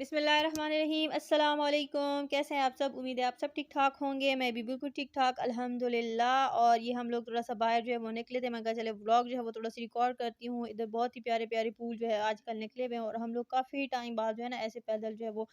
बिस्मिल्लाहिर्रहमानिर्रहीम अस्सलाम वालेकुम। कैसे हैं आप सब? उम्मीद है आप सब ठीक ठाक होंगे। मैं भी बिल्कुल ठीक ठाक अल्हम्दुलिल्लाह। और ये हम लोग थोड़ा सा बाहर जो है वो निकले थे। मैं कहा चले व्लॉग जो है वो थोड़ा सा रिकॉर्ड करती हूँ। इधर बहुत ही प्यारे प्यारे फूल जो है आजकल निकले हुए हैं और हम लोग काफ़ी टाइम बाद जो है ना ऐसे पैदल जो है वो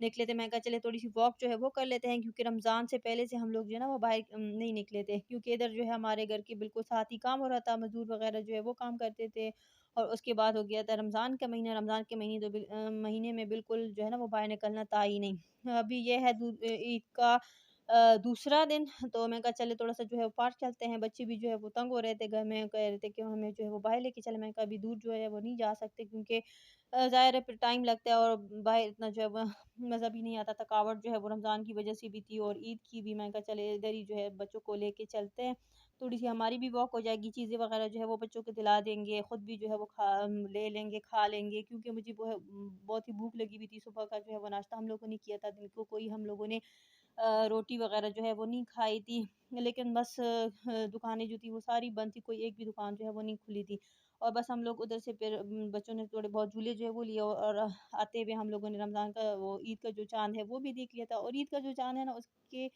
निकले थे। मैं कहा चले थोड़ी सी वॉक जो है वो कर लेते हैं, क्योंकि रमज़ान से पहले से हम लोग जो है ना वो बाहर नहीं निकले थे, क्योंकि इधर जो है हमारे घर के बिल्कुल साथ ही काम हो रहा था। मजदूर वगैरह जो है वो काम करते थे और उसके बाद हो गया था रमज़ान का महीना। रमज़ान के महीने महीने में बिल्कुल जो है ना वो बाहर निकलना था ही नहीं। अभी ये है ईद का दूसरा दिन। तो मैं कहा चले थोड़ा-सा जो है वो पार्क चलते हैं। बच्चे भी जो है वो तंग हो रहे थे घर में, कह रहे थे कि हमें जो है वो बाहर लेके चलें। मैं कहा अभी दूर जो है वो नहीं जा सकते, क्योंकि ज़ाहिर है फिर टाइम लगता है और बाहर इतना जो है वो मज़ा भी नहीं आता। थकावट जो है वो रमज़ान की वजह से भी थी और ईद की भी। मैं कहा चले इधर ही जो है बच्चों को लेके चलते हैं। थोड़ी-सी हमारी भी वॉक हो जाएगी, चीज़ें वगैरह जो है वो बच्चों को दिला देंगे, खुद भी जो है वो ले लेंगे, खा लेंगे, क्योंकि मुझे वो है बहुत ही भूख लगी हुई थी। सुबह का जो है वो नाश्ता हम लोगों ने किया था, दिन को कोई हम लोगों ने रोटी वगैरह जो है वो नहीं खाई थी। लेकिन बस दुकानें जो थी वो सारी बंद थी, कोई एक भी दुकान जो है वो नहीं खुली थी। और बस हम लोग उधर से फिर बच्चों ने थोड़े बहुत झूले जो है वो लिए और आते हुए हम लोगों ने रमज़ान का वो ईद का जो चाँद है वो भी देख लिया था। और ईद का जो चाँद है ना उसके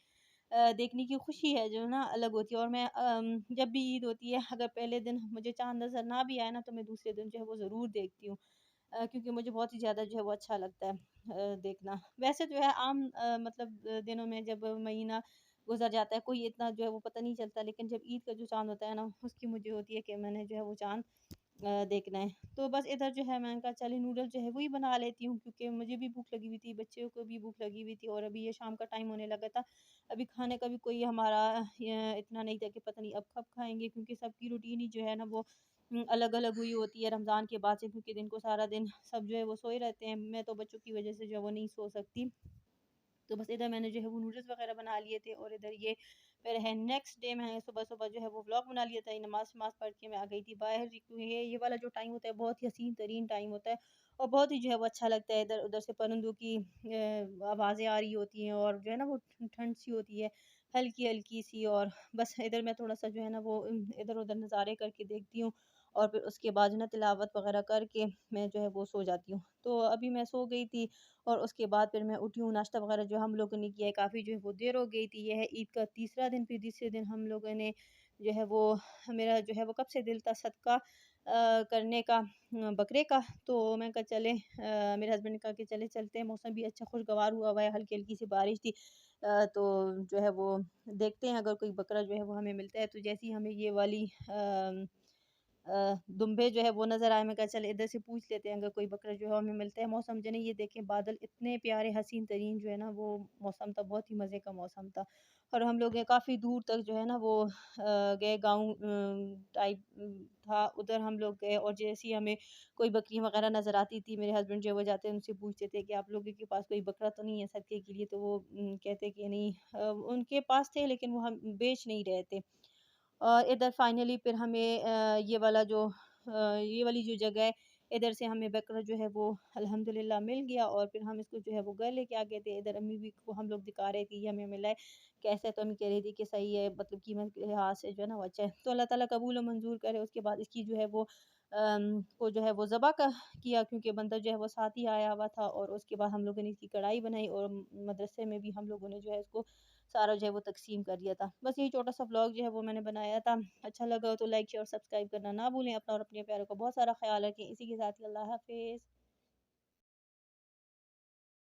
देखने की खुशी है जो ना अलग होती है। और मैं जब भी ईद होती है, अगर पहले दिन मुझे चाँद नज़र ना भी आए ना, तो मैं दूसरे दिन जो है वो ज़रूर देखती हूँ। क्योंकि मुझे बहुत ही ज़्यादा जो है वो अच्छा लगता है देखना। वैसे जो है आम मतलब दिनों में जब महीना गुज़र जाता है, कोई इतना जो है वो पता नहीं चलता, लेकिन जब ईद का जो चाँद होता है ना, उसकी मुझे होती है कि मैंने जो है वो चाँद देखना है। तो बस इधर जो है मैंने कहा चलिए नूडल्स जो है वही बना लेती हूँ, क्योंकि मुझे भी भूख लगी हुई थी, बच्चों को भी भूख लगी हुई थी और अभी ये शाम का टाइम होने लगा था। अभी खाने का भी कोई हमारा इतना नहीं था कि पता नहीं अब कब खाएँगे, क्योंकि सबकी रूटीन ही जो है ना वो अलग-अलग हुई होती है रमज़ान के बाद से, क्योंकि दिन को सारा दिन सब जो है वो सोए रहते हैं। मैं तो बच्चों की वज़ह से जो है वो नहीं सो सकती। तो बस इधर मैंने जो है वो नूडल्स वग़ैरह बना लिए थे और इधर ये फिर है नेक्स्ट डे मैंने सुबह-सुबह जो है वो व्लॉग बना लिया था। ये नमाज़-वमाज़ पढ़ के मैं आ गई थी बाहर, क्योंकि ये वाला जो टाइम होता है बहुत ही हसीन तरीन टाइम होता है और बहुत ही जो है वो अच्छा लगता है। इधर-उधर से परिंदों की आवाज़ें आ रही होती हैं और जो है ना वो ठंड सी होती है, हल्की-हल्की सी। और बस इधर मैं थोड़ा-सा जो है ना वो इधर-उधर नज़ारे करके देखती हूँ और फिर उसके बाद जो है ना तिलावत वग़ैरह करके मैं जो है वो सो जाती हूँ। तो अभी मैं सो गई थी और उसके बाद फिर मैं उठी हूँ, नाश्ता वग़ैरह जो हम लोगों ने किया है, काफ़ी जो है वो देर हो गई थी। ये है ईद का तीसरा दिन, फिर तीसरे दिन हम लोगों ने जो है वो मेरा जो है वो कब से दिल था सदका करने का बकरे का। तो मैं कहा चले मेरे हस्बैंड ने कहा कि चले चलते हैं, मौसम भी अच्छा खुशगवार हुआ हुआ है, हल्की-हल्की सी बारिश थी। तो जो है वो देखते हैं अगर कोई बकरा जो है वो हमें मिलता है। तो जैसे ही हमें ये वाली दुम्बे जो है वो नज़र आए, मैं कहा चल इधर से पूछ लेते हैं अगर कोई बकरा जो है हमें मिलता है। मौसम जो है ये देखें, बादल इतने प्यारे हसीन तरीन जो है ना वो मौसम था, बहुत ही मज़े का मौसम था। और हम लोग काफ़ी दूर तक जो है ना वो गए, गाँव टाइप था, उधर हम लोग गए। और जैसे ही हमें कोई बकरी वगैरह नज़र आती थी, मेरे हस्बैंड जो है वो जाते हैं उनसे पूछते थे कि आप लोगों के पास कोई बकरा तो नहीं है सदके के लिए? तो वो कहते कि नहीं, उनके पास थे लेकिन वो हम बेच नहीं रहे थे। और इधर फाइनली फिर हमें ये वाली जो जगह है, इधर से हमें बकरा जो है वो अल्हम्दुलिल्लाह मिल गया और फिर हम इसको जो है वो घर लेके आ गए थे। इधर अम्मी भी को हम लोग दिखा रहे थे ये हमें मिला है, कैसा है? तो अम्मी कह रही थी कि सही है, मतलब कीमत के लिहाज से जो है ना वो अच्छा है। तो अल्लाह ताला कबूल और मंज़ूर करे। उसके बाद इसकी जो है वो को जो है वो ज़बह का किया, क्योंकि बंदा जो है वो साथ ही आया हुआ था। और उसके बाद हम लोगों ने इसकी कढ़ाई बनाई और मदरसे में भी हम लोगों ने जो है इसको सारा जो है वो तक़सीम कर दिया था। बस यही छोटा-सा व्लॉग जो है वो मैंने बनाया था। अच्छा लगा हो तो लाइक, शेयर और सब्सक्राइब करना ना भूलें। अपना और अपने प्यारों का बहुत सारा ख़्याल रखें। इसी के साथ ही अल्लाह हाफ़िज़।